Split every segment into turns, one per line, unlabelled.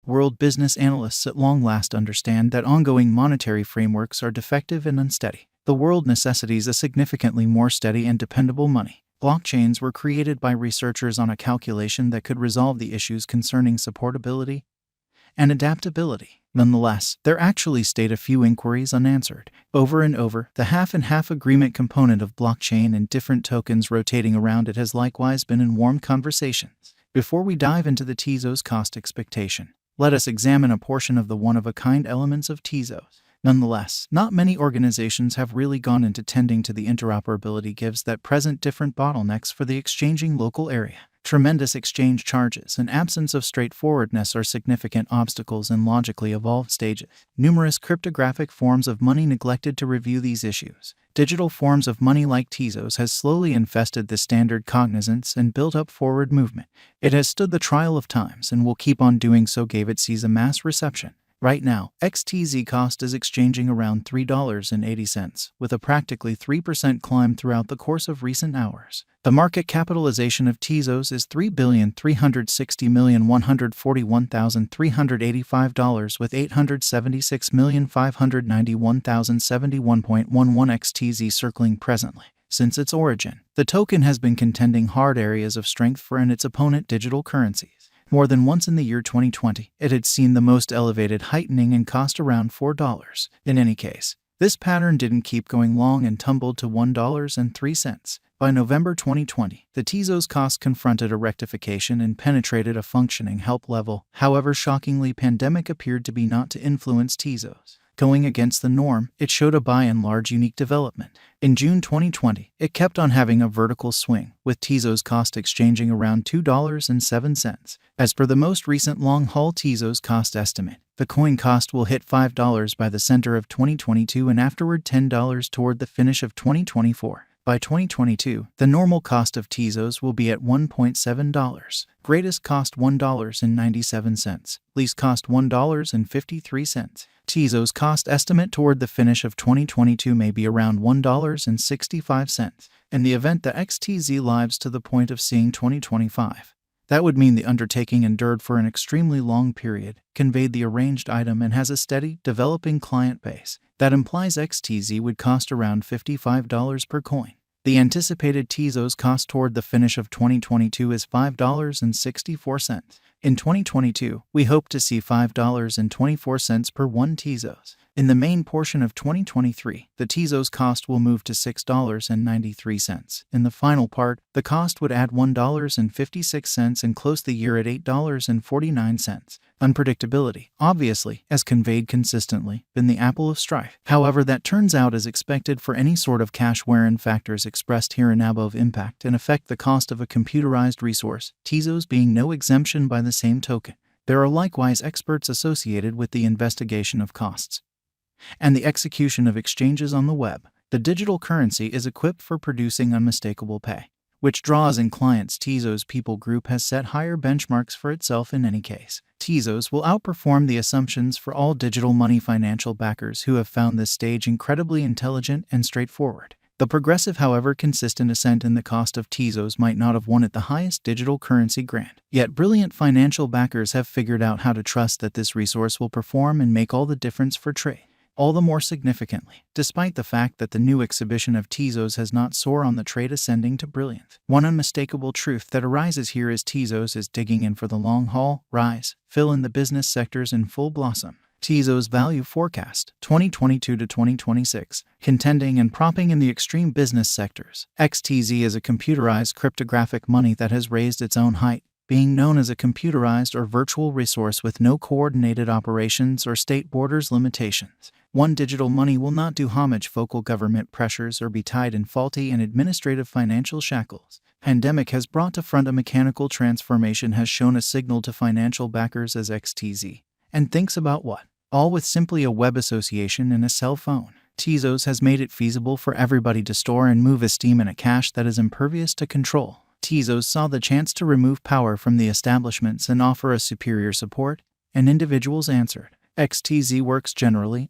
World business analysts at long last understand that ongoing monetary frameworks are defective and unsteady. The world necessitates a significantly more steady and dependable money. Blockchains were created by researchers on a calculation that could resolve the issues concerning supportability and adaptability. Nonetheless, there actually stayed a few inquiries unanswered. Over and over, the half-and-half agreement component of blockchain and different tokens rotating around it has likewise been in warm conversations. Before we dive into the TEZOS cost expectation, let us examine a portion of the one-of-a-kind elements of TEZOS. Nonetheless, not many organizations have really gone into tending to the interoperability gives that present different bottlenecks for the exchanging local area. Tremendous exchange charges and absence of straightforwardness are significant obstacles in logically evolved stages. Numerous cryptographic forms of money neglected to review these issues. Digital forms of money like TEZOS has slowly infested the standard cognizance and built up forward movement. It has stood the trial of times and will keep on doing so gave it sees a mass reception. Right now, XTZ cost is exchanging around $3.80, with a practically 3% climb throughout the course of recent hours. The market capitalization of TEZOS is $3,360,141,385 with $876,591,071.11 XTZ circling presently. Since its origin, the token has been contending hard areas of strength for and its opponent digital currencies. More than once in the year 2020, it had seen the most elevated heightening and cost around $4. In any case, this pattern didn't keep going long and tumbled to $1.03. By November 2020, the TEZOS cost confronted a rectification and penetrated a functioning help level. However, shockingly, pandemic appeared to be not to influence TEZOS. Going against the norm, it showed a by and large unique development. In June 2020, it kept on having a vertical swing, with TEZOS cost exchanging around $2.07. As per the most recent long-haul TEZOS cost estimate, the coin cost will hit $5 by the center of 2022 and afterward $10 toward the finish of 2024. By 2022, the normal cost of TEZOS will be at $1.7, greatest cost $1.97, least cost $1.53. TEZOS cost estimate toward the finish of 2022 may be around $1.65. In the event the XTZ lives to the point of seeing 2025, that would mean the undertaking endured for an extremely long period, conveyed the arranged item and has a steady, developing client base. That implies XTZ would cost around $55 per coin. The anticipated TEZOS cost toward the finish of 2022 is $5.64. In 2022, we hope to see $5.24 per one TEZOS. In the main portion of 2023, the TEZOS cost will move to $6.93. In the final part, the cost would add $1.56 and close the year at $8.49. Unpredictability, obviously, as conveyed consistently, been the apple of strife. However, that turns out as expected for any sort of cash wherein factors expressed hereinabove impact and affect the cost of a computerized resource, TEZOS being no exemption by the same token. There are likewise experts associated with the investigation of costs and the execution of exchanges on the web. The digital currency is equipped for producing unmistakable pay, which draws in clients. TEZOS people group has set higher benchmarks for itself in any case. TEZOS will outperform the assumptions for all digital money financial backers who have found this stage incredibly intelligent and straightforward. The progressive, however consistent ascent in the cost of TEZOS might not have won it the highest digital currency grant. Yet brilliant financial backers have figured out how to trust that this resource will perform and make all the difference for trade. All the more significantly, despite the fact that the new exhibition of TEZOS has not soared on the trade ascending to brilliance. One unmistakable truth that arises here is TEZOS is digging in for the long haul, rise, fill in the business sectors in full blossom. TEZOS value forecast, 2022 to 2026, contending and propping in the extreme business sectors. XTZ is a computerized cryptographic money that has raised its own height, being known as a computerized or virtual resource with no coordinated operations or state borders limitations. One digital money will not do homage focal government pressures or be tied in faulty and administrative financial shackles. Pandemic has brought to front a mechanical transformation has shown a signal to financial backers as XTZ. And thinks about what? All with simply a web association and a cell phone. TEZOS has made it feasible for everybody to store and move esteem in a cash that is impervious to control. TEZOS saw the chance to remove power from the establishments and offer a superior support, and individuals answered. XTZ works generally.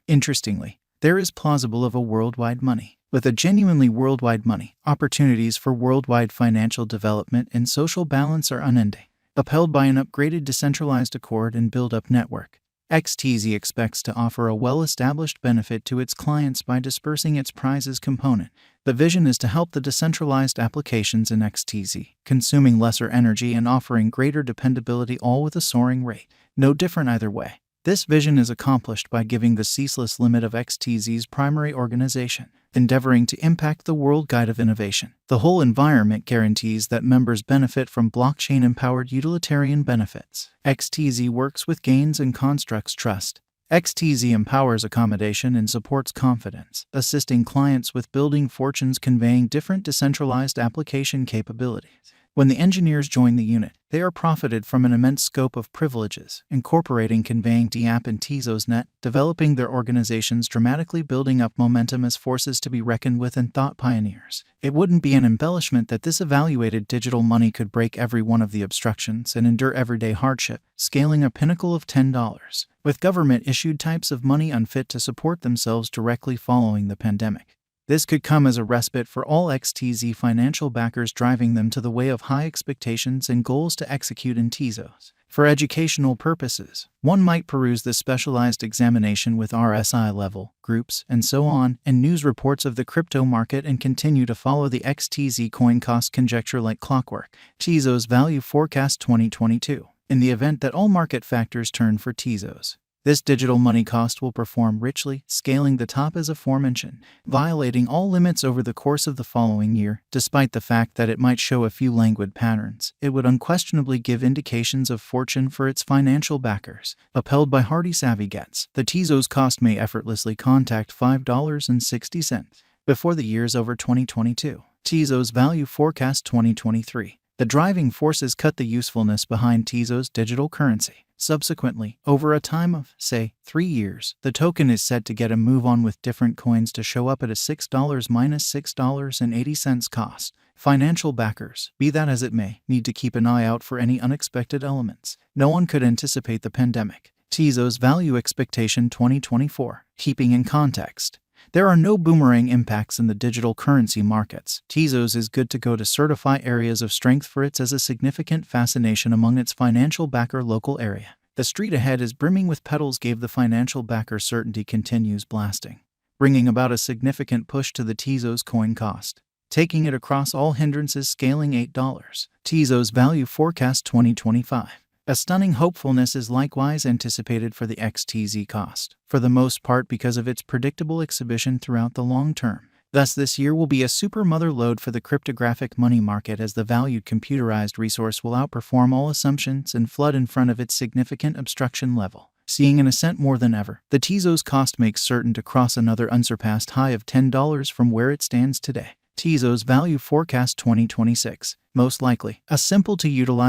Interestingly, there is plausible of a worldwide money. With a genuinely worldwide money, opportunities for worldwide financial development and social balance are unending. Upheld by an upgraded decentralized Accord and build-up network, XTZ expects to offer a well-established benefit to its clients by dispersing its prizes component. The vision is to help the decentralized applications in XTZ, consuming lesser energy and offering greater dependability, all with a soaring rate. No different either way. This vision is accomplished by giving the ceaseless limit of XTZ's primary organization, endeavoring to impact the world guide of innovation. The whole environment guarantees that members benefit from blockchain-empowered utilitarian benefits. XTZ works with gains and constructs trust. XTZ empowers accommodation and supports confidence, assisting clients with building fortunes, conveying different decentralized application capabilities. When the engineers join the unit, they are profited from an immense scope of privileges, incorporating conveying DApp and TEZOS.net, developing their organizations, dramatically building up momentum as forces to be reckoned with and thought pioneers. It wouldn't be an embellishment that this evaluated digital money could break every one of the obstructions and endure everyday hardship, scaling a pinnacle of $10, with government-issued types of money unfit to support themselves directly following the pandemic. This could come as a respite for all XTZ financial backers, driving them to the way of high expectations and goals to execute in TEZOS. For educational purposes, one might peruse the specialized examination with RSI level, groups, and so on, and news reports of the crypto market, and continue to follow the XTZ coin cost conjecture like clockwork. TEZOS Value Forecast 2022. In the event that all market factors turn for TEZOS, this digital money cost will perform richly, scaling the top as aforementioned, violating all limits over the course of the following year. Despite the fact that it might show a few languid patterns, it would unquestionably give indications of fortune for its financial backers. Upheld by hardy savvy gets, the TEZOS cost may effortlessly contact $5.60 before the year's over 2022. TEZOS Value Forecast 2023. The driving forces cut the usefulness behind TEZOS digital currency. Subsequently, over a time of, say, 3 years, the token is said to get a move on, with different coins to show up at a $6 minus $6.80 cost. Financial backers, be that as it may, need to keep an eye out for any unexpected elements. No one could anticipate the pandemic. TEZOS Value Expectation 2024. Keeping in context, there are no boomerang impacts in the digital currency markets. TEZOS is good to go to certify areas of strength for its as a significant fascination among its financial backer local area. The street ahead is brimming with petals, gave the financial backer certainty continues blasting, bringing about a significant push to the TEZOS coin cost, taking it across all hindrances, scaling $8. TEZOS Value Forecast 2025. A stunning hopefulness is likewise anticipated for the XTZ cost, for the most part because of its predictable exhibition throughout the long term. Thus, this year will be a super mother lode for the cryptographic money market, as the valued computerized resource will outperform all assumptions and flood in front of its significant obstruction level, seeing an ascent more than ever. The TEZOS cost makes certain to cross another unsurpassed high of $10 from where it stands today. TEZOS Value Forecast 2026. Most likely, a simple to utilize